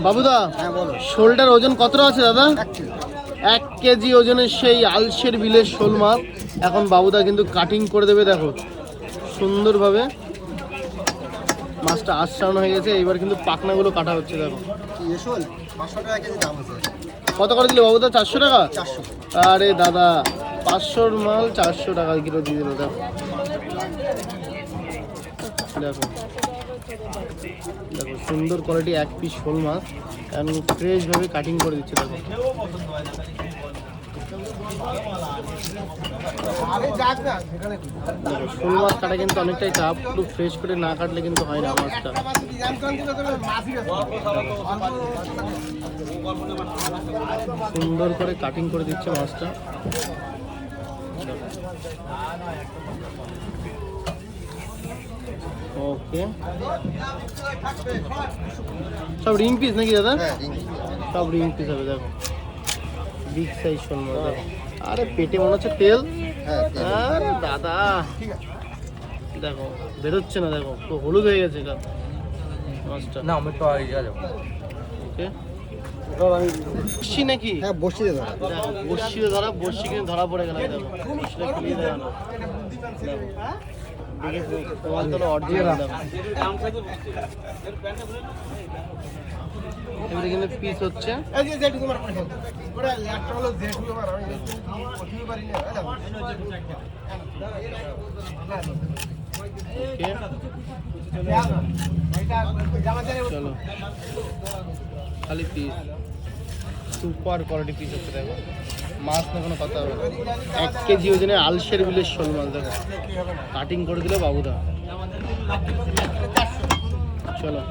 বাবুদা, হ্যাঁ বলো। শোলটার ওজন কতটা আছে দাদা? 1 কেজি ওজনের সেই আলসের বিলের শোল মাছ এখন বাবুদা কিন্তু কাটিং করে দেবে। দেখো সুন্দরভাবে মাছটা আশ্রানো হয়ে গেছে, এইবার কিন্তু পাখনাগুলো কাটা হচ্ছে। দেখো শোল 500 টাকা কেজি দাম আছে। কত করে দিলে বাবুদা? 400 টাকা? 400। আরে দাদা, 500 মাল 400 টাকা কিলো দিয়ে দিল। দেখো দেখো দেখো সুন্দর কোয়ালিটি 1 পিস শোল মাছ এবং ফ্রেশভাবে কাটিং করে দিচ্ছে। দেখো শোল মাছ কাটা কিন্তু অনেকটাই চাপ, পুরো ফ্রেশ করে না কাটলে কিন্তু হয় না মাছটা। সুন্দর করে কাটিং করে দিচ্ছে মাছটা। ওকে, সব রিং পিস নাকি দাদা? সব রিং পিস হবে। দেখো বিগ সাইজ শোল মাছ। দেখো আরে পেটে মনে হচ্ছে তেল। আরে দাদা দেখো বেরোচ্ছে না, দেখো তো হলুদ হয়ে গেছে এটা মাছটা। না আমি তো আগে যাব। ওকে, বসছি নাকি? হ্যাঁ বসিয়ে দাও। দেখো বসিয়ে ধরা, বসছি কিন্তু ধরা পড়ে গেল। দেখো বসিটা খুলিয়ে দেয় না। দেখো তোমার তো অরিজিনাল। দেখো এবারে কিন্তু পিস হচ্ছে। চলো খালি পিস, সুপার কোয়ালিটি পিস হচ্ছে। দেখো মাছ না কোনো কথা হবে না। 1 কেজি ওজনের আলসের বিলের শোল মাছ। দেখো কাটিং করে দিল বাবুদা। চলো।